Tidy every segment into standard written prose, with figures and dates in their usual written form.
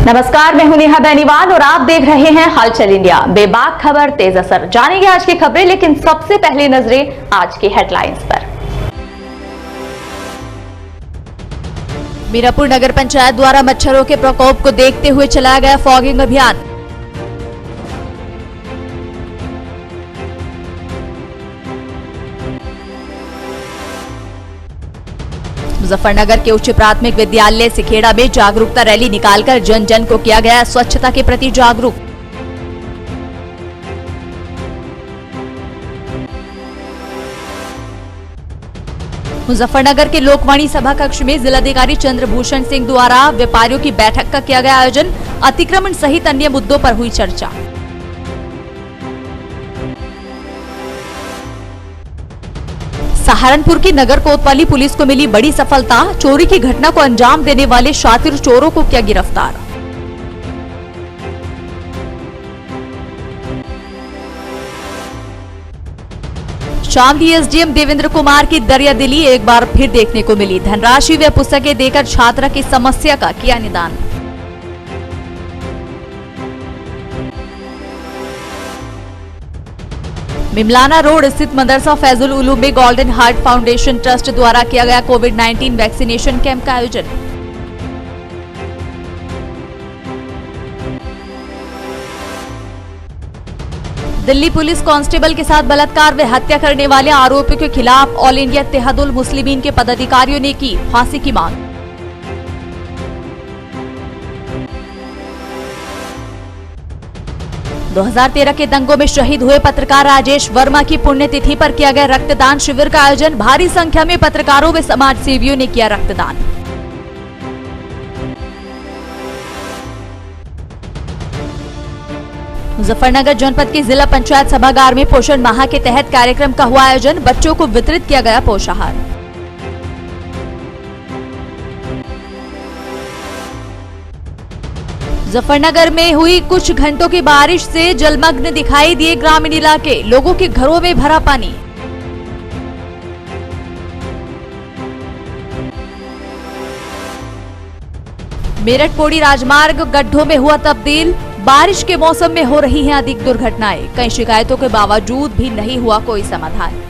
नमस्कार, मैं हूं नेहा बेनीवाल और आप देख रहे हैं हलचल इंडिया। बेबाक खबर तेज असर, जानेंगे आज की खबरें, लेकिन सबसे पहले नजरें आज की हेडलाइंस पर। मीरापुर नगर पंचायत द्वारा मच्छरों के प्रकोप को देखते हुए चलाया गया फॉगिंग अभियान। मुजफ्फरनगर के उच्च प्राथमिक विद्यालय सिखेड़ा में जागरूकता रैली निकालकर जन जन को किया गया स्वच्छता के प्रति जागरूक। मुजफ्फरनगर के लोकवाणी सभा कक्ष में जिलाधिकारी चंद्रभूषण सिंह द्वारा व्यापारियों की बैठक का किया गया आयोजन। अतिक्रमण सहित अन्य मुद्दों पर हुई चर्चा। सहारनपुर की नगर कोतवाली पुलिस को मिली बड़ी सफलता। चोरी की घटना को अंजाम देने वाले शातिर चोरों को किया गिरफ्तार। शामली एसडीएम देवेंद्र कुमार की दरियादिली एक बार फिर देखने को मिली। धनराशि व पुस्तकें देकर छात्रा की समस्या का किया निदान। मिमलाना रोड स्थित मदरसा फैजुल उलूम में गोल्डन हार्ट फाउंडेशन ट्रस्ट द्वारा किया गया कोविड-19 वैक्सीनेशन कैंप का आयोजन। दिल्ली पुलिस कांस्टेबल के साथ बलात्कार व हत्या करने वाले आरोपियों के खिलाफ ऑल इंडिया इत्तेहादुल मुस्लिमीन के पदाधिकारियों ने की फांसी की मांग। दो 2013 के दंगों में शहीद हुए पत्रकार राजेश वर्मा की पुण्यतिथि पर किया गया रक्तदान शिविर का आयोजन। भारी संख्या में पत्रकारों व समाज सेवियों ने किया रक्तदान। मुजफ्फरनगर जनपद के जिला पंचायत सभागार में पोषण माह के तहत कार्यक्रम का हुआ आयोजन। बच्चों को वितरित किया गया पोषाहार। मुजफ्फरनगर में हुई कुछ घंटों की बारिश से जलमग्न दिखाई दिए ग्रामीण इलाके। लोगों के घरों में भरा पानी। मेरठ पौड़ी राजमार्ग गड्ढों में हुआ तब्दील। बारिश के मौसम में हो रही हैं अधिक दुर्घटनाएं। कई शिकायतों के बावजूद भी नहीं हुआ कोई समाधान।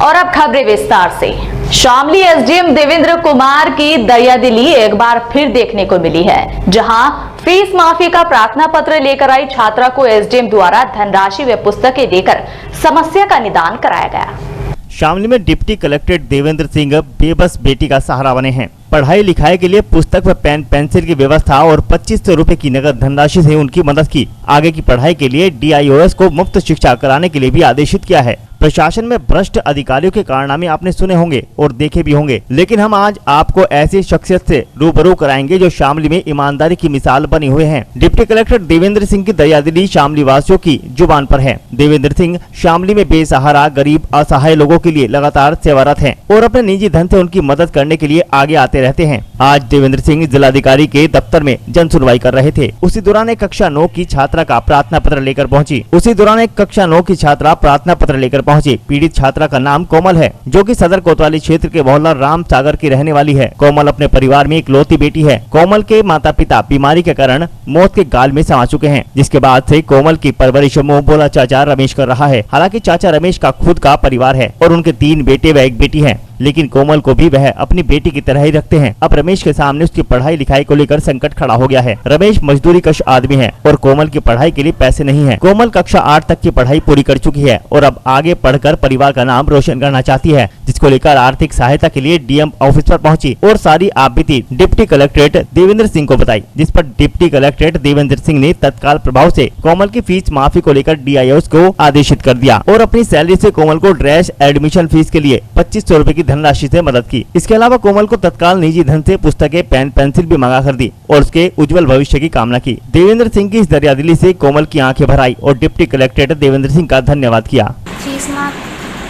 और अब खबरें विस्तार से। शामली एसडीएम देवेंद्र कुमार की दरियादिली एक बार फिर देखने को मिली है, जहां फीस माफी का प्रार्थना पत्र लेकर आई छात्रा को एसडीएम द्वारा धनराशि व पुस्तकें देकर समस्या का निदान कराया गया। शामली में डिप्टी कलेक्टर देवेंद्र सिंह बेबस बेटी का सहारा बने हैं। पढ़ाई लिखाई के लिए पुस्तक व पेन पेंसिल की व्यवस्था और 2500 रुपए की नगद धनराशि से उनकी मदद की। आगे की पढ़ाई के लिए DIOS को मुफ्त शिक्षा कराने के लिए भी आदेशित किया है। प्रशासन में भ्रष्ट अधिकारियों के कारनामे आपने सुने होंगे और देखे भी होंगे, लेकिन हम आज आपको ऐसी शख्सियत से रूबरू कराएंगे जो शामली में ईमानदारी की मिसाल बनी हुए हैं। डिप्टी कलेक्टर देवेंद्र सिंह की दरियादिली शामली वासियों की जुबान पर है। देवेंद्र सिंह शामली में बेसहारा, गरीब, असहाय लोगों के लिए लगातार सेवारत हैं और अपने निजी धन से उनकी मदद करने के लिए आगे आते रहते हैं। आज देवेंद्र सिंह जिलाधिकारी के दफ्तर में जन सुनवाई कर रहे थे। उसी दौरान एक कक्षा 9 की छात्रा का प्रार्थना पत्र लेकर पहुंची। पीड़ित छात्रा का नाम कोमल है, जो कि सदर कोतवाली क्षेत्र के मोहल्ला राम सागर की रहने वाली है। कोमल अपने परिवार में इकलौती बेटी है। कोमल के माता पिता बीमारी के कारण मौत के गाल में समा चुके हैं, जिसके बाद से कोमल की परवरिश मुंह बोला चाचा रमेश कर रहा है। हालांकि चाचा रमेश का खुद का परिवार है और उनके 3 बेटे व 1 बेटी है, लेकिन कोमल को भी वह अपनी बेटी की तरह ही रखते हैं। अब रमेश के सामने उसकी पढ़ाई लिखाई को लेकर संकट खड़ा हो गया है। रमेश मजदूरी कश आदमी है और कोमल की पढ़ाई के लिए पैसे नहीं है। कोमल कक्षा 8 तक की पढ़ाई पूरी कर चुकी है और अब आगे पढ़कर परिवार का नाम रोशन करना चाहती है, जिसको लेकर आर्थिक सहायता के लिए डीएम ऑफिस पर पहुंची और सारी आपबीती डिप्टी कलेक्ट्रेट देवेंद्र सिंह को बताई, जिस पर डिप्टी कलेक्ट्रेट देवेंद्र सिंह ने तत्काल प्रभाव से कोमल की फीस माफी को लेकर DIOS को आदेशित कर दिया और अपनी सैलरी से कोमल को ड्रेस एडमिशन फीस के लिए 2500 रुपए की धनराशि से मदद की। इसके अलावा कोमल को तत्काल निजी धन से पुस्तकें, पेन पेंसिल भी मंगा कर दी और उसके उज्जवल भविष्य की कामना की। देवेंद्र सिंह की इस दरियादिली से कोमल की आंखें भर आई और डिप्टी कलेक्टर देवेंद्र सिंह का धन्यवाद किया। फीस माफ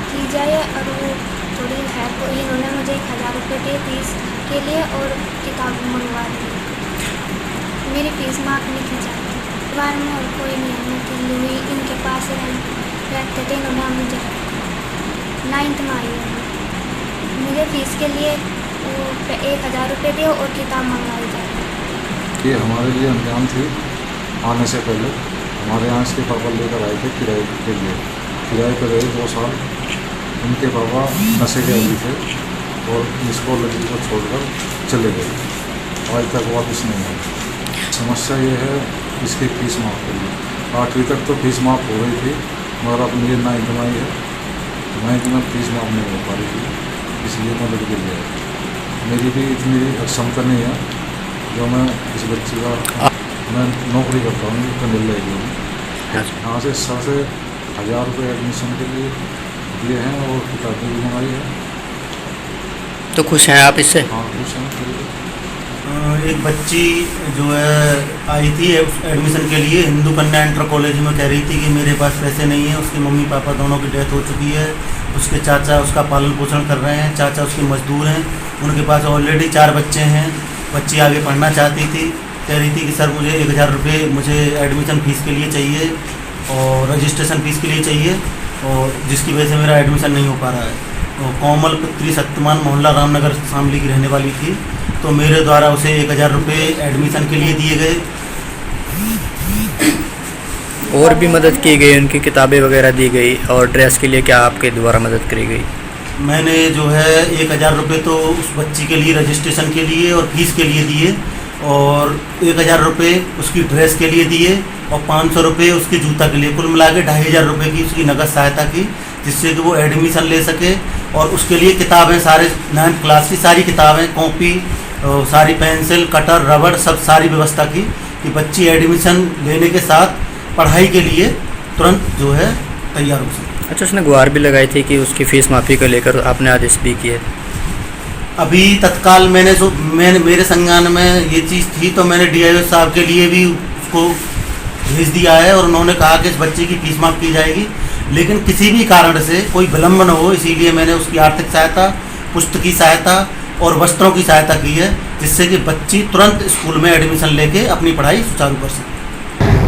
की जाए और वो थोड़ी हेल्प, इन्होंने मुझे 1000 रुपये दिए फीस के लिए और किताब मंगवा दी। मेरी फीस माफ नहीं की जाती। परिवार में और कोई नहीं है, इनके पास रहते थे, इन्होंने मुझे 9th में आई है। मुझे फीस के लिए वो 1000 रुपये दे और किताब मंगवाई जाए। ये हमारे लिए अनजान थी। आने से पहले हमारे यहाँ इसके पापा लेकर आए थे किराए के लिए। किराए पर रहे 2 साल। उनके पापा नशे के आदी थे और इसको लड़की को छोड़कर चले गए। आज तक वापस नहीं आए। समस्या ये है इसकी फीस माफ़ के लिए। 8वीं तक तो फीस माफ़ हो गई थी, मगर अब मेरी ना कमाई है, ना इतना फीस माफ़ नहीं हो पा रही थी, इसलिए मदद के लिए मेरी भी इतनी क्षमता नहीं है जो मैं इस बच्चे का मैं नौकरी करता हूँ तो मिल जाएगी। यहाँ से 1000 रुपये एडमिशन के लिए दिए हैं और किताबें भी मंगाई है। तो खुश हैं आप इससे? हाँ खुश हैं। एक बच्ची जो है आई थी एडमिशन के लिए हिंदू कन्या इंटर कॉलेज में, कह रही थी कि मेरे पास पैसे नहीं है। उसके मम्मी पापा दोनों की डेथ हो चुकी है। उसके चाचा उसका पालन पोषण कर रहे हैं। चाचा उसके मजदूर हैं। उनके पास ऑलरेडी 4 बच्चे हैं। बच्ची आगे पढ़ना चाहती थी। कह रही थी कि सर मुझे 1000 रुपये मुझे एडमिशन फ़ीस के लिए चाहिए और रजिस्ट्रेशन फ़ीस के लिए चाहिए, और जिसकी वजह से मेरा एडमिशन नहीं हो पा रहा है। तो कोमल पुत्री सत्यमान मोहल्ला रामनगर शामली की रहने वाली थी। तो मेरे द्वारा उसे 1000 रुपये एडमिशन के लिए दिए गए। और भी मदद की गई, उनकी किताबें वगैरह दी गई, और ड्रेस के लिए क्या आपके द्वारा मदद करी गई? मैंने जो है 1000 रुपये तो उस बच्ची के लिए रजिस्ट्रेशन के लिए और फीस के लिए दिए, और 1000 रुपये उसकी ड्रेस के लिए दिए, और 500 रुपये उसके जूता के लिए। कुल मिला के 2500 रुपये की उसकी नगद सहायता की, जिससे कि वो एडमिशन ले सके। और उसके लिए किताबें सारे 9th क्लास की सारी किताबें, कॉपी, सारी पेंसिल, कटर, रबड़, सब सारी व्यवस्था की कि बच्ची एडमिशन लेने के साथ पढ़ाई के लिए तुरंत जो है तैयार हो सके। अच्छा, उसने गुहार भी लगाई थी कि उसकी फ़ीस माफ़ी को लेकर आपने आदेश भी किए? अभी तत्काल मैंने मेरे संज्ञान में ये चीज़ थी, तो मैंने DIO साहब के लिए भी उसको भेज दिया है, और उन्होंने कहा कि इस बच्चे की फीस माफ़ की जाएगी। लेकिन किसी भी कारण से कोई विलम्ब न हो, इसीलिए मैंने उसकी आर्थिक सहायता, पुस्तकीय सहायता और वस्त्रों की सहायता की है, जिससे कि बच्ची तुरंत स्कूल में एडमिशन लेके अपनी पढ़ाई सुचारू कर सके।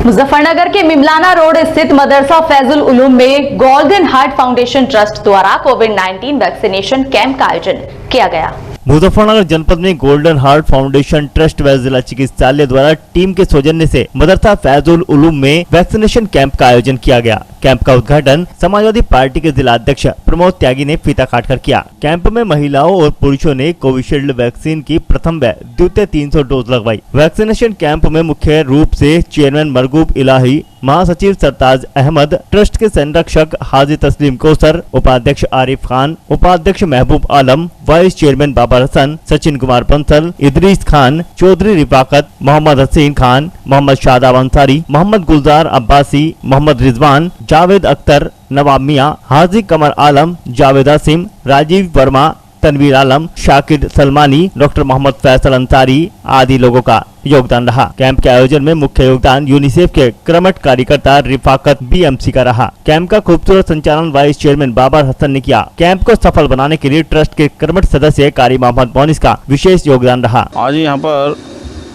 मुजफ्फरनगर के मिमलाना रोड स्थित मदरसा फैजुल उलूम में गोल्डन हार्ट फाउंडेशन ट्रस्ट द्वारा कोविड-19 वैक्सीनेशन कैंप का आयोजन किया गया। मुजफ्फरनगर जनपद में गोल्डन हार्ट फाउंडेशन ट्रस्ट व जिला चिकित्सालय द्वारा टीम के सौजन्य से मदरसा फैजुल उलूम में वैक्सीनेशन कैंप का आयोजन किया गया। कैंप का उद्घाटन समाजवादी पार्टी के जिला अध्यक्ष प्रमोद त्यागी ने फीता काटकर किया। कैंप में महिलाओं और पुरुषों ने कोविशील्ड वैक्सीन की प्रथम व द्वितीय 300 डोज लगवाई। वैक्सीनेशन कैंप में मुख्य रूप से चेयरमैन मरगूब इलाही, महासचिव सरताज अहमद, ट्रस्ट के संरक्षक हाजी तस्लीम कौसर, उपाध्यक्ष आरिफ खान, उपाध्यक्ष महबूब आलम, वाइस चेयरमैन बाबर हसन, सचिन कुमार बंसल, इदरीस खान, चौधरी रिफाकत, मोहम्मद हसीन खान, मोहम्मद शादाब अंसारी, मोहम्मद गुलजार अब्बासी, मोहम्मद रिजवान, जावेद अख्तर, नवाब मियां, हाजी कमर आलम, जावेद आसिम, राजीव वर्मा, तनवीर आलम, शाकिर सलमानी, डॉक्टर मोहम्मद फैसल अंसारी आदि लोगों का योगदान रहा। कैंप के आयोजन में मुख्य योगदान यूनिसेफ के क्रमठ कार्यकर्ता रिफाकत BMC का रहा। कैंप का खूबसूरत संचालन वाइस चेयरमैन बाबर हसन ने किया। कैंप को सफल बनाने के लिए ट्रस्ट के क्रमठ सदस्य कारी मोहम्मद मोनिस का विशेष योगदान रहा। आज यहाँ पर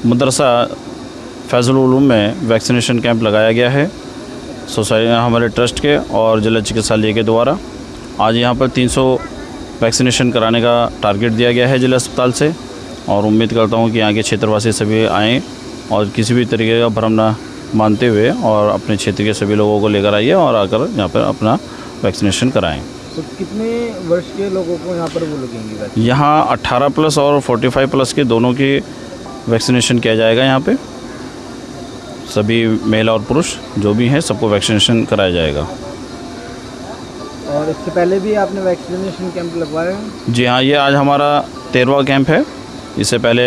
मदरसा फैजुल उलूम में वैक्सीनेशन कैंप लगाया गया है सोसाइटी हमारे ट्रस्ट के और जिला चिकित्सालय के द्वारा। आज यहाँ पर 300 वैक्सीनेशन कराने का टारगेट दिया गया है जिला अस्पताल से, और उम्मीद करता हूँ कि यहाँ के क्षेत्रवासी सभी आएँ और किसी भी तरीके का भ्रम न मानते हुए और अपने क्षेत्र के सभी लोगों को लेकर आइए और आकर यहाँ पर अपना वैक्सीनेशन कराएं। तो कितने वर्ष के लोगों को यहाँ पर वो लगेंगे? यहाँ 18+ और 45+ के दोनों की वैक्सीनेशन किया जाएगा। यहाँ पे सभी महिला और पुरुष जो भी हैं सबको वैक्सीनेशन कराया जाएगा। और इससे पहले भी आपने वैक्सीनेशन कैंप लगवाया है? जी हाँ, ये आज हमारा 13वां कैंप है। इससे पहले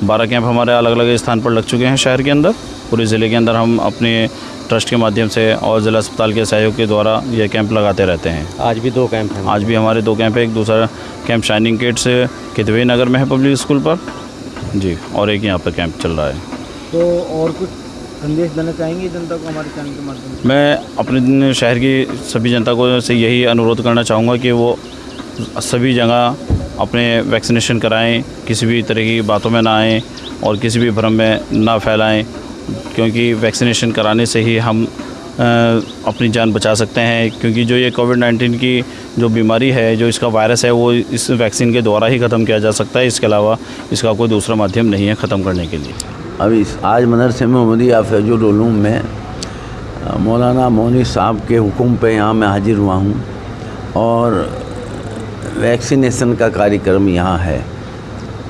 12 कैंप हमारे अलग अलग स्थान पर लग चुके हैं शहर के अंदर। पूरे ज़िले के अंदर हम अपने ट्रस्ट के माध्यम से और ज़िला अस्पताल के सहयोग के द्वारा ये कैंप लगाते रहते हैं। आज भी 2 कैंप हैं? आज भी हमारे 2 कैंप है। एक दूसरा कैंप शाइनिंग गेट से कितवे नगर में है पब्लिक स्कूल पर जी, और एक यहाँ पर कैंप चल रहा है। तो और कुछ संदेश देना चाहेंगे जनता को हमारे चैनल के माध्यम से? मैं अपने शहर की सभी जनता को से यही अनुरोध करना चाहूँगा कि वो सभी जगह अपने वैक्सीनेशन कराएं, किसी भी तरह की बातों में ना आएं और किसी भी भ्रम में ना फैलाएं, क्योंकि वैक्सीनेशन कराने से ही हम अपनी जान बचा सकते हैं, क्योंकि जो ये कोविड-19 की जो बीमारी है, जो इसका वायरस है, वो इस वैक्सीन के द्वारा ही ख़त्म किया जा सकता है। इसके अलावा इसका कोई दूसरा माध्यम नहीं है ख़त्म करने के लिए। अभी आज मदरसे मोहम्मदिया फैजुल उलूम में मौलाना मोनी साहब के हुक्म पे यहाँ मैं हाजिर हुआ हूँ और वैक्सीनेशन का कार्यक्रम यहाँ है।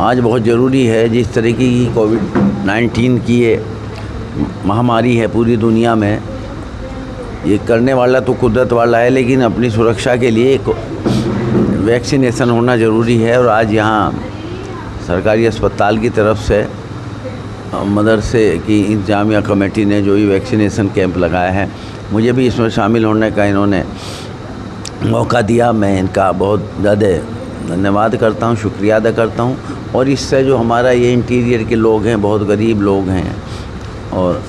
आज बहुत ज़रूरी है, जिस तरीके की कोविड-19 की ये महामारी है पूरी दुनिया में, ये करने वाला तो कुदरत वाला है, लेकिन अपनी सुरक्षा के लिए वैक्सीनेशन होना ज़रूरी है। और आज यहाँ सरकारी अस्पताल की तरफ से मदरसे की इंतजामिया कमेटी ने जो ये वैक्सीनेशन कैंप लगाया है, मुझे भी इसमें शामिल होने का इन्होंने मौका दिया। मैं इनका बहुत ज़्यादा धन्यवाद करता हूँ, शुक्रिया अदा करता हूँ। और इससे जो हमारा ये इंटीरियर के लोग हैं, बहुत गरीब लोग हैं और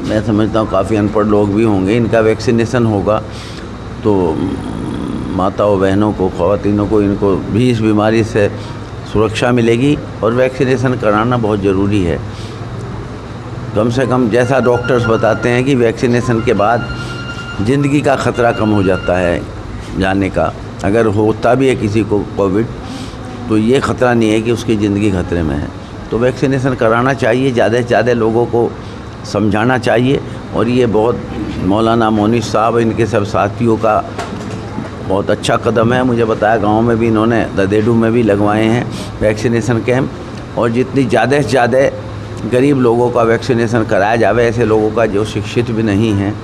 मैं समझता हूँ काफ़ी अनपढ़ लोग भी होंगे, इनका वैक्सीनेशन होगा तो माताओं बहनों को, ख़वातीनों को, इनको भी इस बीमारी से सुरक्षा मिलेगी। और वैक्सीनेशन कराना बहुत ज़रूरी है। कम से कम जैसा डॉक्टर्स बताते हैं कि वैक्सीनेशन के बाद ज़िंदगी का ख़तरा कम हो जाता है जाने का। अगर होता भी है किसी को कोविड, तो ये ख़तरा नहीं है कि उसकी ज़िंदगी खतरे में है। तो वैक्सीनेशन कराना चाहिए, ज़्यादा से ज़्यादा लोगों को समझाना चाहिए। और ये बहुत मौलाना मोनी साहब, इनके सब साथियों का बहुत अच्छा कदम है। मुझे बताया गांव में भी इन्होंने, ददेडू में भी लगवाए हैं वैक्सीनेशन कैंप। और जितनी ज़्यादा से ज़्यादा गरीब लोगों का वैक्सीनेशन कराया जावे, ऐसे लोगों का जो शिक्षित भी नहीं हैं,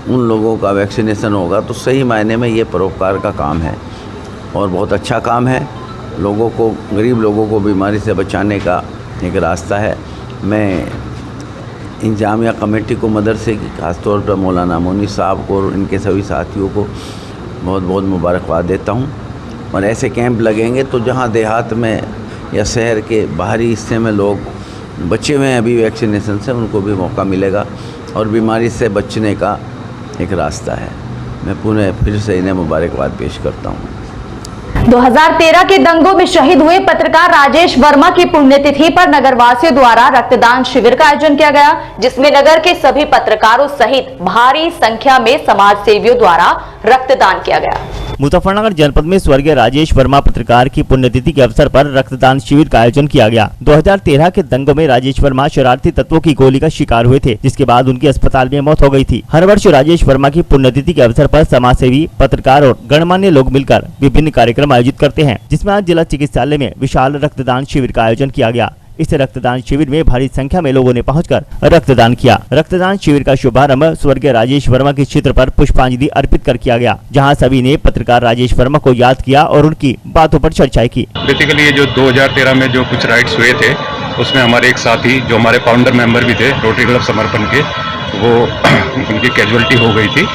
उन लोगों का वैक्सीनेशन होगा तो सही मायने में ये परोपकार का काम है और बहुत अच्छा काम है। लोगों को, गरीब लोगों को बीमारी से बचाने का एक रास्ता है। मैं इंतजामिया कमेटी को, मदरसे की खासतौर पर मौलाना मोनी साहब को और इनके सभी साथियों को बहुत बहुत मुबारकबाद देता हूँ। और ऐसे कैंप लगेंगे तो जहाँ देहात में या शहर के बाहरी हिस्से में लोग बचे हुए हैं अभी वैक्सीनेशन से, उनको भी मौका मिलेगा और बीमारी से बचने का एक रास्ता है। मैं पुनः फिर से इन्हें मुबारकबाद पेश करता हूँ। 2013 के दंगों में शहीद हुए पत्रकार राजेश वर्मा की पुण्यतिथि पर नगरवासियों द्वारा रक्तदान शिविर का आयोजन किया गया, जिसमें नगर के सभी पत्रकारों सहित भारी संख्या में समाज सेवियों द्वारा रक्तदान किया गया। मुजफ्फरनगर जनपद में स्वर्गीय राजेश वर्मा पत्रकार की पुण्यतिथि के अवसर पर रक्तदान शिविर का आयोजन किया गया। 2013 के दंगों में राजेश वर्मा शरारती तत्वों की गोली का शिकार हुए थे, जिसके बाद उनकी अस्पताल में मौत हो गई थी। हर वर्ष राजेश वर्मा की पुण्यतिथि के अवसर पर समाजसेवी, पत्रकार और गणमान्य लोग मिलकर विभिन्न कार्यक्रम आयोजित करते हैं, जिसमें आज जिला चिकित्सालय में विशाल रक्तदान शिविर का आयोजन किया गया। इस रक्तदान शिविर में भारी संख्या में लोगों ने पहुंचकर रक्तदान किया। रक्तदान शिविर का शुभारंभ स्वर्गीय राजेश वर्मा के चित्र पर पुष्पांजलि अर्पित कर किया गया, जहां सभी ने पत्रकार राजेश वर्मा को याद किया और उनकी बातों पर चर्चा की। बेसिकली ये जो 2013 में जो कुछ राइट्स हुए थे, उसमें हमारे एक साथी जो हमारे फाउंडर मेंबर भी थे रोटरी क्लब समर्पण के, वो उनकी कैजुअलिटी हो गई थी।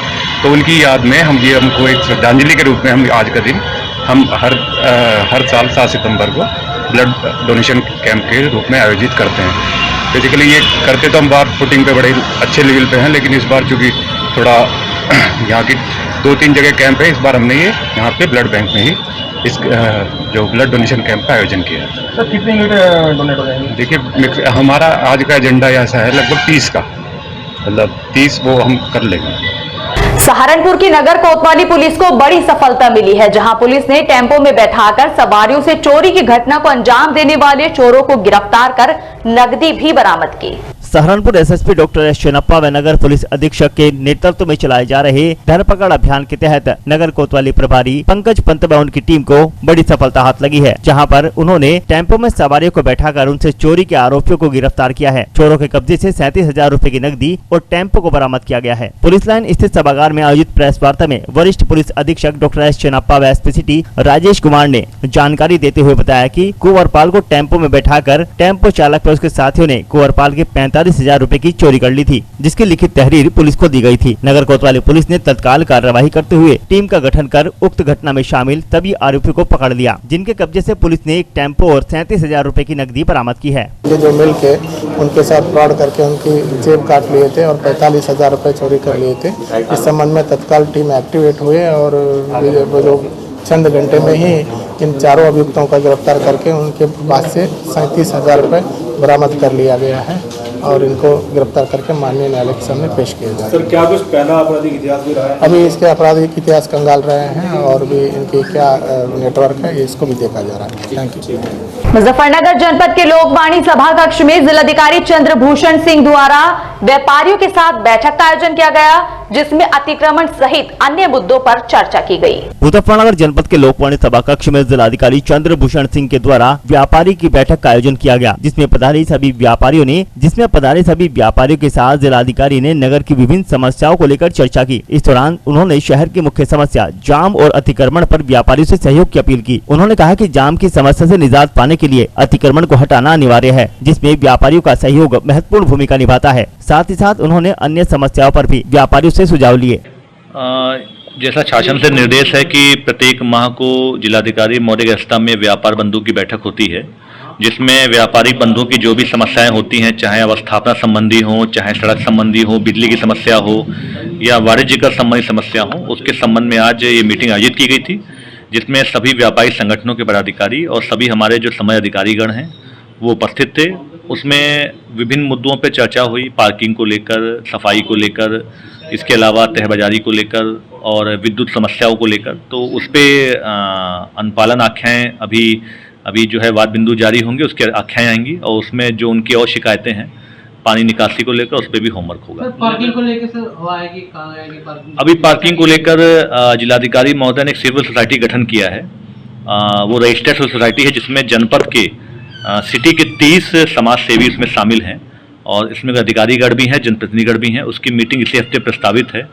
तो उनकी याद में हमको एक श्रद्धांजलि के रूप में हम आज का दिन हम हर साल 7 सितंबर को ब्लड डोनेशन कैंप के रूप में आयोजित करते हैं। बेसिकली ये करते तो हम बार फुटिंग पे बड़े अच्छे लेवल पे हैं, लेकिन इस बार चूँकि थोड़ा यहाँ की 2-3 जगह कैंप है, इस बार हमने ये यहाँ पे ब्लड बैंक में ही इस जो ब्लड डोनेशन कैंप का आयोजन किया है। सर कितने यूनिट डोनेट हो जाएंगे? देखिए हमारा आज का एजेंडा ऐसा है लगभग 30 का, मतलब 30 वो हम कर लेंगे। सहारनपुर की नगर कोतवाली पुलिस को बड़ी सफलता मिली है, जहां पुलिस ने टेंपो में बैठाकर सवारियों से चोरी की घटना को अंजाम देने वाले चोरों को गिरफ्तार कर नकदी भी बरामद की। Saharanpur SSP doctor S Chennappa व नगर पुलिस अधीक्षक के नेतृत्व में चलाए जा रहे धरपकड़ अभियान के तहत नगर कोतवाली प्रभारी पंकज पंत व उनकी टीम को बड़ी सफलता हाथ लगी है, जहां पर उन्होंने टेंपो में सवारियों को बैठाकर उनसे चोरी के आरोपियों को गिरफ्तार किया है। चोरों के कब्जे से 37,000 रूपए की नकदी और टेंपो को बरामद किया गया है। पुलिस लाइन स्थित सभागार में आयोजित प्रेस वार्ता में वरिष्ठ पुलिस अधीक्षक डॉक्टर एस चेन्नप्पा व एसपी सिटी राजेश कुमार ने जानकारी देते हुए बताया कि कुंवरपाल को टेंपो में बैठाकर टेंपो चालक व उसके साथियों ने कुंवरपाल के 45,000 रूपए की चोरी कर ली थी, जिसकी लिखित तहरीर पुलिस को दी गई थी। नगर कोतवाली पुलिस ने तत्काल कार्यवाही करते हुए टीम का गठन कर उक्त घटना में शामिल सभी आरोपियों को पकड़ लिया, जिनके कब्जे से पुलिस ने एक टेंपो और 37,000 रूपए की नकदी बरामद की है। ये जो मिल के उनके साथ फ्रॉड करके उनकी जेब काट लिए थे और 45,000 रूपए चोरी कर लिए थे। इस संबंध में तत्काल टीम एक्टिवेट हुए और वो लोग चंद घंटे में ही इन चारों अभियुक्तों का गिरफ्तार करके उनके पास से 37,000 रूपए बरामद कर लिया गया है। और इनको गिरफ्तार करके माननीय न्यायालय के सामने पेश किया जाए। सर, क्या कुछ पहला आपराधिक इतिहास भी रहा है? अभी इसके आपराधिक इतिहास कंगाल रहे हैं और भी इनकी क्या नेटवर्क है इसको भी देखा जा रहा है। Thank you. मुजफ्फरनगर जनपद के लोकवाणी सभा कक्ष में जिलाधिकारी चंद्रभूषण सिंह द्वारा व्यापारियों के साथ बैठक का आयोजन किया गया, जिसमें अतिक्रमण सहित अन्य मुद्दों पर चर्चा की गई। मुजफ्फरनगर जनपद के लोकवाणी सभा कक्ष में जिलाधिकारी चंद्रभूषण सिंह के द्वारा व्यापारी की बैठक का आयोजन किया गया, जिसमें पधारे सभी व्यापारियों के साथ जिलाधिकारी ने नगर की विभिन्न समस्याओं को लेकर चर्चा की। इस दौरान उन्होंने शहर की मुख्य समस्या जाम और अतिक्रमण पर व्यापारियों से सहयोग की अपील की। उन्होंने कहा कि जाम की समस्या से निजात पाने के लिए अतिक्रमण को हटाना अनिवार्य है, जिसमें व्यापारियों का सहयोग महत्वपूर्ण भूमिका निभाता है। साथ ही साथ उन्होंने अन्य समस्याओं पर भी व्यापारियों से सुझाव लिए। जैसा शासन से निर्देश है कि प्रत्येक माह को जिलाधिकारी महोदय की अध्यक्षता में व्यापार बंधु की बैठक होती है, जिसमें व्यापारी बंधुओं की जो भी समस्याएं होती हैं, चाहे अवस्थापना संबंधी हो, चाहे सड़क संबंधी हो, बिजली की समस्या हो या वाणिज्यिक संबंधी समस्या हो, उसके संबंध में आज ये मीटिंग आयोजित की गई थी, जिसमें सभी व्यापारी संगठनों के पदाधिकारी और सभी हमारे जो समय अधिकारीगण हैं वो उपस्थित थे। उसमें विभिन्न मुद्दों पर चर्चा हुई, पार्किंग को लेकर, सफाई को लेकर, इसके अलावा तहबाजारी को लेकर और विद्युत समस्याओं को लेकर। तो उस पर अनुपालन आख्याएँ अभी जो है वाद बिंदु जारी होंगे, उसके आख्याएँ आएंगी और उसमें जो उनकी और शिकायतें हैं पानी निकासी को लेकर, उस पर भी होमवर्क होगा। सर, पार्किंग को लेकर सर हुआ है कि कहाँ है कि पार्किंग? अभी पार्किंग को लेकर जिलाधिकारी महोदय ने एक सिविल सोसाइटी गठन किया है। वो रजिस्टर्ड सिविल सोसाइटी है, जिसमें जनपद के सिटी के 30 समाज सेवी उसमें शामिल हैं और इसमें अधिकारीगण भी हैं, जनप्रतिनिधिगण भी हैं। उसकी मीटिंग इसी हफ्ते प्रस्तावित है,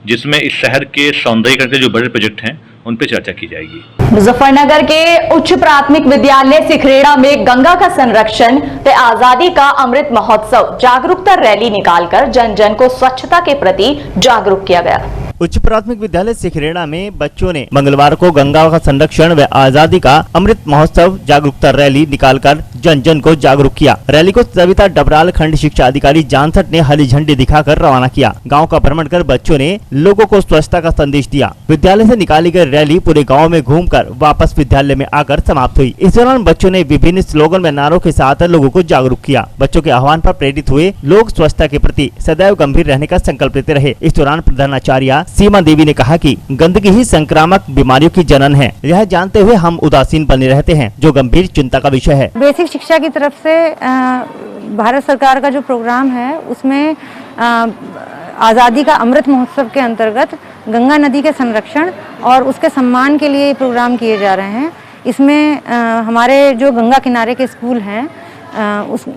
जिसमें इस शहर के सौंदर्यीकरण के जो बड़े प्रोजेक्ट हैं उन पर चर्चा की जाएगी। मुजफ्फरनगर के उच्च प्राथमिक विद्यालय सिखरेड़ा में गंगा का संरक्षण व आजादी का अमृत महोत्सव जागरूकता रैली निकालकर जन जन को स्वच्छता के प्रति जागरूक किया गया। उच्च प्राथमिक विद्यालय सिखरेड़ा में बच्चों ने मंगलवार को गंगा का संरक्षण व आजादी का अमृत महोत्सव जागरूकता रैली निकालकर जन जन को जागरूक किया। रैली को सविता डबराल खंड शिक्षा अधिकारी जानसठ ने हरी झंडी दिखाकर रवाना किया। गांव का भ्रमण कर बच्चों ने लोगों को स्वच्छता का संदेश दिया। विद्यालय से निकाली गई रैली पूरे गाँव में घूमकर वापस विद्यालय में आकर समाप्त हुई। इस दौरान बच्चों ने विभिन्न स्लोगन व नारों के साथ लोगों को जागरूक किया। बच्चों के आह्वान पर प्रेरित हुए लोग स्वच्छता के प्रति सदैव गंभीर रहने का संकल्प लेते रहे। इस दौरान प्रधानाचार्य सीमा देवी ने कहा कि गंदगी ही संक्रामक बीमारियों की जनन है। यह जानते हुए हम उदासीन बने रहते हैं, जो गंभीर चिंता का विषय है। बेसिक शिक्षा की तरफ से भारत सरकार का जो प्रोग्राम है, उसमें आज़ादी का अमृत महोत्सव के अंतर्गत गंगा नदी के संरक्षण और उसके सम्मान के लिए प्रोग्राम किए जा रहे हैं। इसमें हमारे जो गंगा किनारे के स्कूल हैं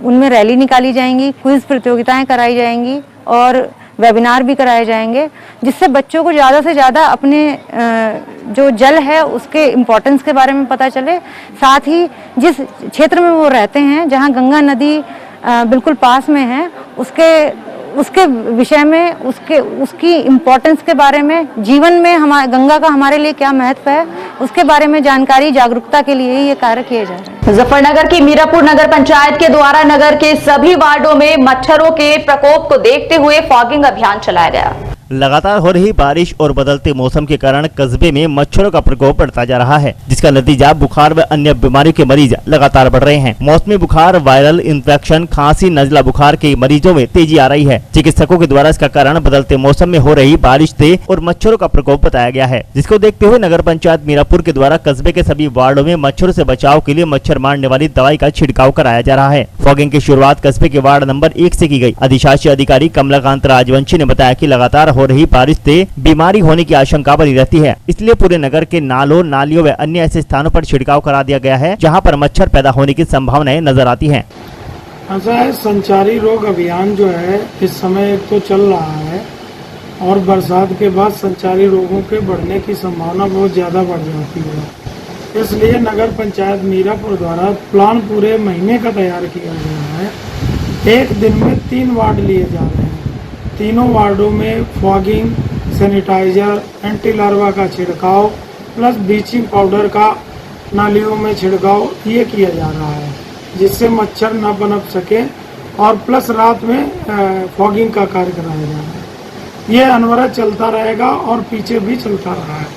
उनमें रैली निकाली जाएंगी, क्विज प्रतियोगिताएं कराई जाएंगी और वेबिनार भी कराए जाएंगे, जिससे बच्चों को ज़्यादा से ज़्यादा अपने जो जल है उसके इम्पोर्टेंस के बारे में पता चले। साथ ही जिस क्षेत्र में वो रहते हैं, जहाँ गंगा नदी बिल्कुल पास में है, उसके विषय में, उसकी इम्पोर्टेंस के बारे में, जीवन में गंगा का हमारे लिए क्या महत्व है, उसके बारे में जानकारी जागरूकता के लिए ये कार्य किए जा रहे हैं। मुजफ्फरनगर की मीरापुर नगर पंचायत के द्वारा नगर के सभी वार्डों में मच्छरों के प्रकोप को देखते हुए फॉगिंग अभियान चलाया गया। लगातार हो रही बारिश और बदलते मौसम के कारण कस्बे में मच्छरों का प्रकोप बढ़ता जा रहा है, जिसका नतीजा बुखार व अन्य बीमारियों के मरीज लगातार बढ़ रहे हैं। मौसमी बुखार, वायरल इन्फेक्शन, खांसी, नजला बुखार के मरीजों में तेजी आ रही है। चिकित्सकों के द्वारा इसका कारण बदलते मौसम में हो रही बारिश से और मच्छरों का प्रकोप बताया गया है, जिसको देखते हुए नगर पंचायत मीरापुर के द्वारा कस्बे के सभी वार्डो में मच्छरों से बचाव के लिए मच्छर मारने वाली दवाई का छिड़काव कराया जा रहा है। फॉगिंग की शुरुआत कस्बे के वार्ड नंबर 1 से की गई। अधिशासी अधिकारी कमलाकांत राजवंशी ने बताया कि लगातार हो रही बारिश से बीमारी होने की आशंका बनी रहती है, इसलिए पूरे नगर के नालों, नालियों व अन्य ऐसे स्थानों पर छिड़काव करा दिया गया है जहां पर मच्छर पैदा होने की संभावनाएं नजर आती हैं। ऐसा है, संचारी रोग अभियान जो है इस समय तो चल रहा है और बरसात के बाद संचारी रोगों के बढ़ने की संभावना बहुत ज़्यादा बढ़ जाती है। इसलिए नगर पंचायत मीरापुर द्वारा प्लान पूरे महीने का तैयार किया गया है। एक दिन में 3 वार्ड लिए जा रहे हैं। तीनों वार्डों में फॉगिंग, सैनिटाइजर, एंटी लार्वा का छिड़काव प्लस ब्लीचिंग पाउडर का नालियों में छिड़काव ये किया जा रहा है, जिससे मच्छर न पनप सके और प्लस रात में फॉगिंग का कार्य कराया जा रहा है। ये अनवरत चलता रहेगा और पीछे भी चलता रहा है।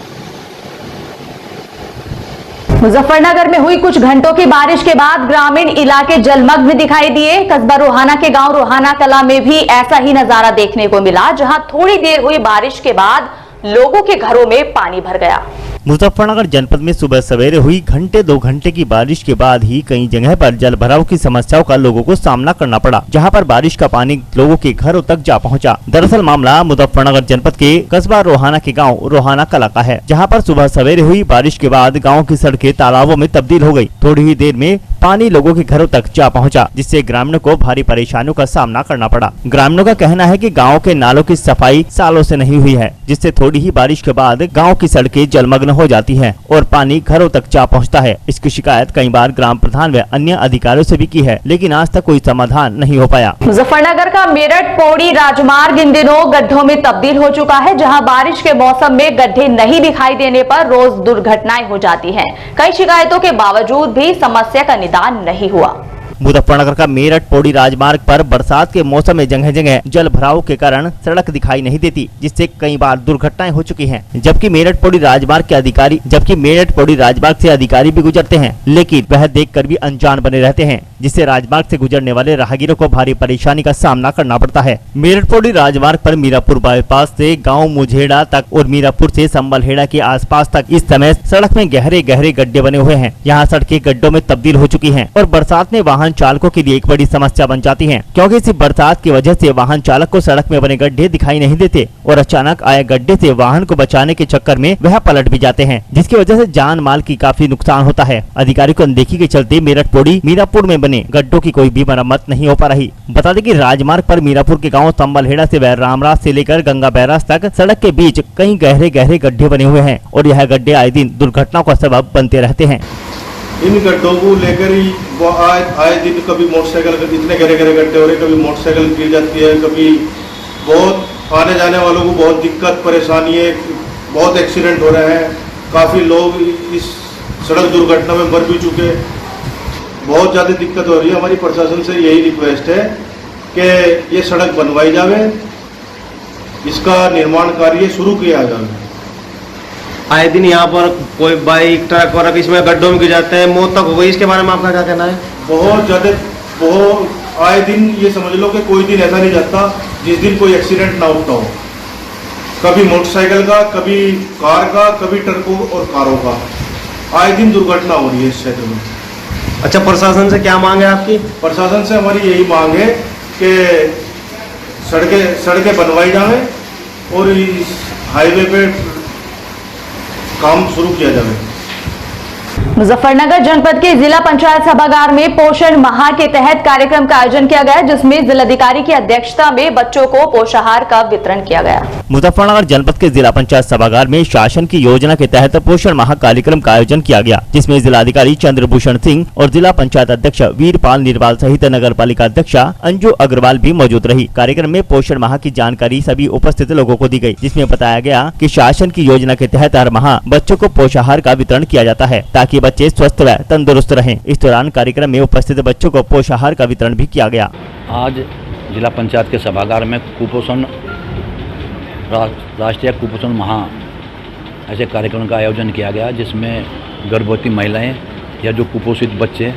मुजफ्फरनगर में हुई कुछ घंटों की बारिश के बाद ग्रामीण इलाके जलमग्न दिखाई दिए। कस्बा रोहाना के गांव रोहाना कला में भी ऐसा ही नजारा देखने को मिला, जहां थोड़ी देर हुई बारिश के बाद लोगों के घरों में पानी भर गया। मुजफ्फरनगर जनपद में सुबह सवेरे हुई घंटे 2 घंटे की बारिश के बाद ही कई जगह पर जल भराव की समस्याओं का लोगों को सामना करना पड़ा, जहां पर बारिश का पानी लोगों के घरों तक जा पहुंचा। दरअसल मामला मुजफ्फरनगर जनपद के कस्बा रोहाना के गांव रोहाना कला का है, जहां पर सुबह सवेरे हुई बारिश के बाद गांव की सड़कें तालाबों में तब्दील हो गई। थोड़ी ही देर में पानी लोगों के घरों तक जा पहुंचा, जिससे ग्रामीणों को भारी परेशानियों का सामना करना पड़ा। ग्रामीणों का कहना है कि गांव के नालों की सफाई सालों से नहीं हुई है, जिससे थोड़ी ही बारिश के बाद गांव की सड़कें जलमग्न हो जाती हैं और पानी घरों तक जा पहुंचता है। इसकी शिकायत कई बार ग्राम प्रधान व अन्य अधिकारियों से भी की है, लेकिन आज तक कोई समाधान नहीं हो पाया। मुजफ्फरनगर का मेरठ पौड़ी राजमार्ग इन दिनों गड्ढों में तब्दील हो चुका है, जहां बारिश के मौसम में गड्ढे नहीं दिखाई देने पर रोज दुर्घटनाएं हो जाती हैं। कई शिकायतों के बावजूद भी समस्या का निदान नहीं हुआ। मुजफ्फरनगर का मेरठ पौड़ी राजमार्ग पर बरसात के मौसम में जगह जगह जल भराव के कारण सड़क दिखाई नहीं देती, जिससे कई बार दुर्घटनाएं हो चुकी हैं। जबकि मेरठ पौड़ी राजमार्ग से अधिकारी भी गुजरते हैं, लेकिन वह देखकर भी अनजान बने रहते हैं, जिससे राजमार्ग से गुजरने वाले राहगीरों को भारी परेशानी का सामना करना पड़ता है। मेरठ पौड़ी राजमार्ग पर मीरापुर बाईपास से गाँव मुझेड़ा तक और मीरापुर से संबलहेड़ा के आसपास तक इस समय सड़क में गहरे गहरे गड्ढे बने हुए हैं। यहाँ सड़कें गड्ढों में तब्दील हो चुकी हैं और बरसात में वाहन चालकों के लिए एक बड़ी समस्या बन जाती है, क्योंकि इसी बरसात की वजह से वाहन चालक को सड़क में बने गड्ढे दिखाई नहीं देते और अचानक आए गड्ढे से वाहन को बचाने के चक्कर में वह पलट भी जाते हैं, जिसकी वजह से जान माल की काफी नुकसान होता है। अधिकारियों की अनदेखी के चलते मेरठ पौड़ी मीरापुर में बने गड्ढों की कोई भी मरम्मत नहीं हो पा रही। बता दें कि राजमार्ग पर मीरापुर के गाँव संबलहेड़ा से वह रामराज से लेकर गंगा बैराज तक सड़क के बीच कई गहरे गहरे गड्ढे बने हुए हैं और यह गड्ढे आए दिन दुर्घटनाओं का सबब बनते रहते हैं। इन गड्ढों को लेकर ही वो आए दिन कभी मोटरसाइकिल, इतने गहरे गहरे गड्ढे हो रहे, कभी मोटरसाइकिल गिर जाती है, कभी बहुत आने जाने वालों को बहुत दिक्कत परेशानी है, बहुत एक्सीडेंट हो रहे हैं, काफ़ी लोग इस सड़क दुर्घटना में मर भी चुके, बहुत ज़्यादा दिक्कत हो रही है। हमारी प्रशासन से यही रिक्वेस्ट है कि ये सड़क बनवाई जाए, इसका निर्माण कार्य शुरू किया जाए। आए दिन यहाँ पर कोई बाइक ट्रक और इसमें गड्ढों में गिर जाते हैं, मौत तक हो गई। इसके बारे में आपका क्या कहना है? बहुत ज़्यादा, बहुत आए दिन ये समझ लो कि कोई दिन ऐसा नहीं जाता जिस दिन कोई एक्सीडेंट ना होता हो, कभी मोटरसाइकिल का, कभी कार का, कभी ट्रकों और कारों का, आए दिन दुर्घटना हो रही है इस क्षेत्र में। अच्छा, प्रशासन से क्या मांग है आपकी? प्रशासन से हमारी यही मांग है कि सड़कें बनवाई जाए और इस हाईवे पे काम शुरू किया जाए। मुजफ्फरनगर जनपद के जिला पंचायत सभागार में पोषण माह के तहत कार्यक्रम का आयोजन किया गया, जिसमें जिलाधिकारी की अध्यक्षता में बच्चों को पोषाहार का वितरण किया गया। मुजफ्फरनगर जनपद के जिला पंचायत सभागार में शासन की योजना के तहत पोषण माह कार्यक्रम का आयोजन किया गया, जिसमें जिलाधिकारी चंद्रभूषण सिंह और जिला पंचायत अध्यक्ष वीरपाल निर्वाल सहित नगर पालिका अध्यक्षा अंजू अग्रवाल भी मौजूद रही। कार्यक्रम में पोषण माह की जानकारी सभी उपस्थित लोगों को दी गई, जिसमें बताया गया कि शासन की योजना के तहत हर माह बच्चों को पोषाहार का वितरण किया जाता है, ताकि बच्चे स्वस्थ व तंदुरुस्त रहें। इस दौरान कार्यक्रम में उपस्थित बच्चों को पोषाहार का वितरण भी किया गया। आज जिला पंचायत के सभागार में कुपोषण राष्ट्रीय कुपोषण माह ऐसे कार्यक्रम का आयोजन किया गया, जिसमें गर्भवती महिलाएं या जो कुपोषित बच्चे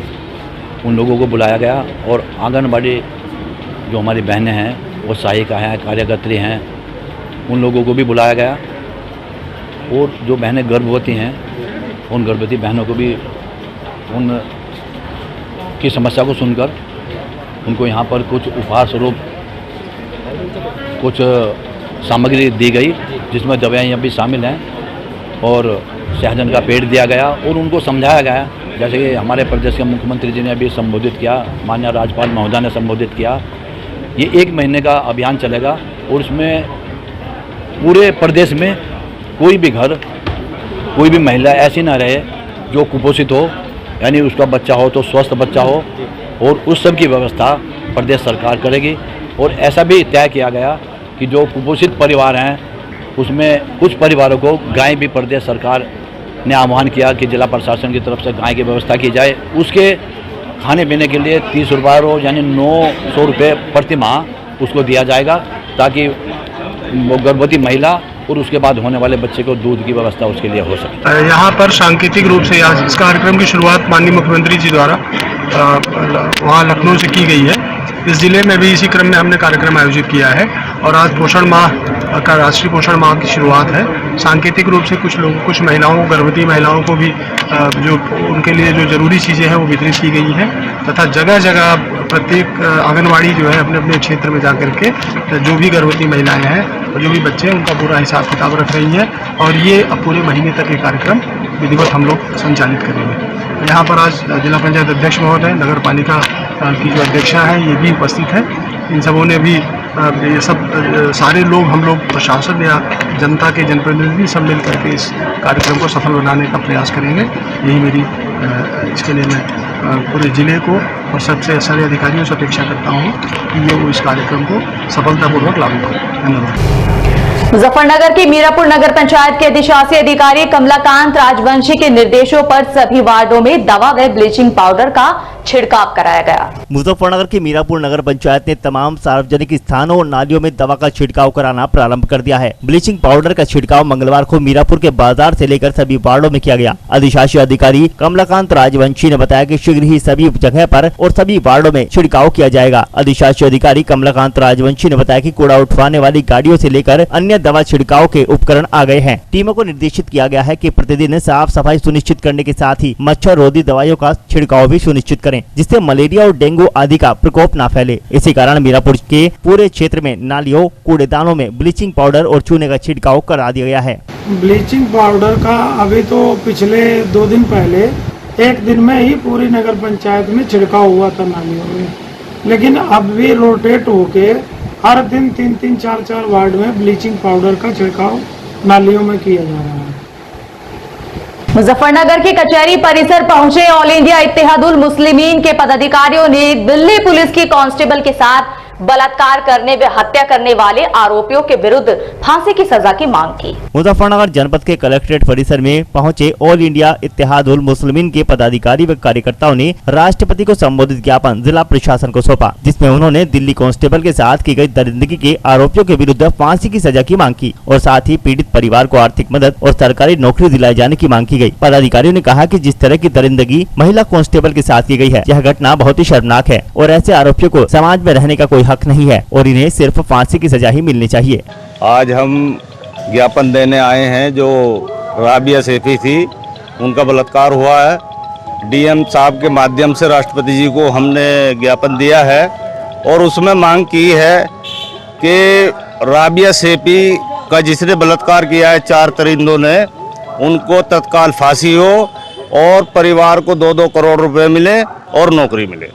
उन लोगों को बुलाया गया और आंगनबाड़ी जो हमारी बहनें हैं, वो सहायिका हैं, कार्यकर्त्री हैं, उन लोगों को भी बुलाया गया और जो बहनें गर्भवती हैं उन गर्भवती बहनों को भी उन की समस्या को सुनकर उनको यहाँ पर कुछ उपहार स्वरूप कुछ सामग्री दी गई, जिसमें दवाइयाँ भी शामिल हैं और सहजन का पेड़ दिया गया और उनको समझाया गया, जैसे कि हमारे प्रदेश के मुख्यमंत्री जी ने भी संबोधित किया, माननीय राज्यपाल महोदय ने संबोधित किया। ये 1 महीने का अभियान चलेगा और उसमें पूरे प्रदेश में कोई भी घर, कोई भी महिला ऐसी ना रहे जो कुपोषित हो, यानी उसका बच्चा हो तो स्वस्थ बच्चा हो, और उस सब की व्यवस्था प्रदेश सरकार करेगी। और ऐसा भी तय किया गया कि जो कुपोषित परिवार हैं उसमें कुछ परिवारों को गाय भी प्रदेश सरकार ने आह्वान किया कि जिला प्रशासन की तरफ से गाय की व्यवस्था की जाए। उसके खाने पीने के लिए 30 रुपये रोज यानी 900 रुपये प्रति माह उसको दिया जाएगा, ताकि वो गर्भवती महिला और उसके बाद होने वाले बच्चे को दूध की व्यवस्था उसके लिए हो सके। यहाँ पर सांकेतिक रूप से आज इस कार्यक्रम की शुरुआत माननीय मुख्यमंत्री जी द्वारा वहाँ लखनऊ से की गई है। इस जिले में भी इसी क्रम में हमने कार्यक्रम आयोजित किया है और आज पोषण माह का राष्ट्रीय पोषण माह की शुरुआत है। सांकेतिक रूप से कुछ महिलाओं को, गर्भवती महिलाओं को भी जो उनके लिए जो जरूरी चीज़ें हैं वो वितरित की गई हैं तथा जगह जगह प्रत्येक आंगनवाड़ी जो है अपने अपने क्षेत्र में जाकर के जो भी गर्भवती महिलाएं हैं और जो भी बच्चे हैं उनका पूरा हिसाब किताब रख रही हैं और ये अब पूरे महीने तक ये कार्यक्रम विधिवत हम लोग संचालित करेंगे। यहाँ पर आज जिला पंचायत अध्यक्ष महोदय, नगर पालिका की जो अध्यक्षा हैं ये भी उपस्थित हैं। इन सबों ने भी ये सब सारे लोग, हम लोग प्रशासन या जनता के जनप्रतिनिधि सब मिल करके इस कार्यक्रम को सफल बनाने का प्रयास करेंगे। यही मेरी इसके लिए मैं पूरे जिले को और सबसे सारे अधिकारियों से अपेक्षा करता हूँ कि ये वो इस कार्यक्रम को सफलतापूर्वक लागू करें। धन्यवाद। मुजफ्फरनगर की मीरापुर नगर पंचायत के अधिशासी अधिकारी कमलाकांत राजवंशी के निर्देशों पर सभी वार्डों में दवा व ब्लीचिंग पाउडर का छिड़काव कराया गया। मुजफ्फरनगर की मीरापुर नगर पंचायत ने तमाम सार्वजनिक स्थानों और नालियों में दवा का छिड़काव कराना प्रारंभ कर दिया है। ब्लीचिंग पाउडर का छिड़काव मंगलवार को मीरापुर के बाजार से लेकर सभी वार्डों में किया गया। अधिशासी अधिकारी कमलाकांत राजवंशी ने बताया कि शीघ्र ही सभी जगह पर और सभी वार्डों में छिड़काव किया जाएगा। अधिशासी अधिकारी कमलाकांत राजवंशी ने बताया कि कूड़ा उठवाने वाली गाड़ियों से लेकर अन्य दवा छिड़काव के उपकरण आ गए हैं। टीमों को निर्देशित किया गया है कि प्रतिदिन साफ सफाई सुनिश्चित करने के साथ ही मच्छर रोधी दवाइयों का छिड़काव भी सुनिश्चित करें, जिससे मलेरिया और डेंगू आदि का प्रकोप न फैले। इसी कारण मीरापुर के पूरे क्षेत्र में नालियों, कूड़ेदानों में ब्लीचिंग पाउडर और चूने का छिड़काव करा दिया गया है। ब्लीचिंग पाउडर का अभी तो पिछले 2 दिन पहले एक दिन में ही पूरी नगर पंचायत में छिड़काव हुआ था नालियों में, लेकिन अब भी रोटेट होके हर दिन 3-3, 4-4 वार्ड में ब्लीचिंग पाउडर का छिड़काव नालियों में किया जा रहा है। मुजफ्फरनगर के कचहरी परिसर पहुंचे ऑल इंडिया इत्तेहादुल मुस्लिमीन के पदाधिकारियों ने दिल्ली पुलिस की कांस्टेबल के साथ बलात्कार करने व हत्या करने वाले आरोपियों के विरुद्ध फांसी की सजा की मांग की। मुजफ्फरनगर जनपद के कलेक्ट्रेट परिसर में पहुंचे ऑल इंडिया इत्तेहादुल मुस्लिमीन के पदाधिकारी व कार्यकर्ताओं ने राष्ट्रपति को संबोधित ज्ञापन जिला प्रशासन को सौंपा, जिसमें उन्होंने दिल्ली कांस्टेबल के साथ की गई दरिंदगी के आरोपियों के विरुद्ध फांसी की सजा की मांग की और साथ ही पीड़ित परिवार को आर्थिक मदद और सरकारी नौकरी दिलाए जाने की मांग की गई। पदाधिकारियों ने कहा कि जिस तरह की दरिंदगी महिला कांस्टेबल के साथ की गई है, यह घटना बहुत ही शर्मनाक है और ऐसे आरोपियों को समाज में रहने का कोई हक नहीं है और इन्हें सिर्फ फांसी की सजा ही मिलनी चाहिए। आज हम ज्ञापन देने आए हैं, जो राबिया सेफी थी उनका बलात्कार हुआ है। डीएम साहब के माध्यम से राष्ट्रपति जी को हमने ज्ञापन दिया है और उसमें मांग की है कि राबिया सेफी का जिसने बलात्कार किया है 4 दरिंदों ने, उनको तत्काल फांसी हो और परिवार को 2-2 करोड़ रुपए मिले और नौकरी मिले।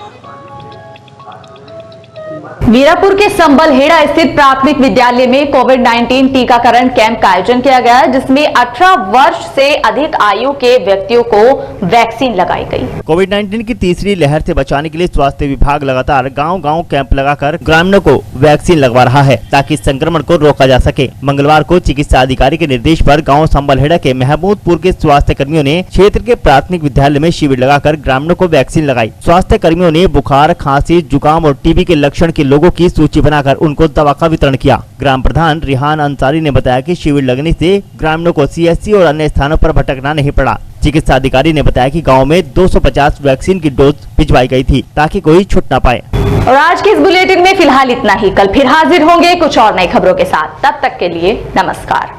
मीरापुर के संबलहेड़ा स्थित प्राथमिक विद्यालय में कोविड-19 टीकाकरण कैंप का आयोजन किया गया, जिसमें 18 वर्ष से अधिक आयु के व्यक्तियों को वैक्सीन लगाई गई। कोविड-19 की तीसरी लहर से बचाने के लिए स्वास्थ्य विभाग लगातार गांव-गांव कैंप लगाकर ग्रामीणों को वैक्सीन लगवा रहा है ताकि संक्रमण को रोका जा सके। मंगलवार को चिकित्सा अधिकारी के निर्देश पर गाँव संबलहेड़ा के महमूदपुर के स्वास्थ्य कर्मियों ने क्षेत्र के प्राथमिक विद्यालय में शिविर लगाकर ग्रामीणों को वैक्सीन लगाई। स्वास्थ्य कर्मियों ने बुखार, खांसी, जुकाम और टीबी के लक्षण के लोगों की सूची बनाकर उनको दवा का वितरण किया। ग्राम प्रधान रिहान अंसारी ने बताया कि शिविर लगने से ग्रामीणों को सीएससी और अन्य स्थानों पर भटकना नहीं पड़ा। चिकित्सा अधिकारी ने बताया कि गांव में 250 वैक्सीन की डोज भिजवाई गई थी ताकि कोई छूट न पाए। और आज के इस बुलेटिन में फिलहाल इतना ही। कल फिर हाजिर होंगे कुछ और नई खबरों के साथ। तब तक के लिए नमस्कार।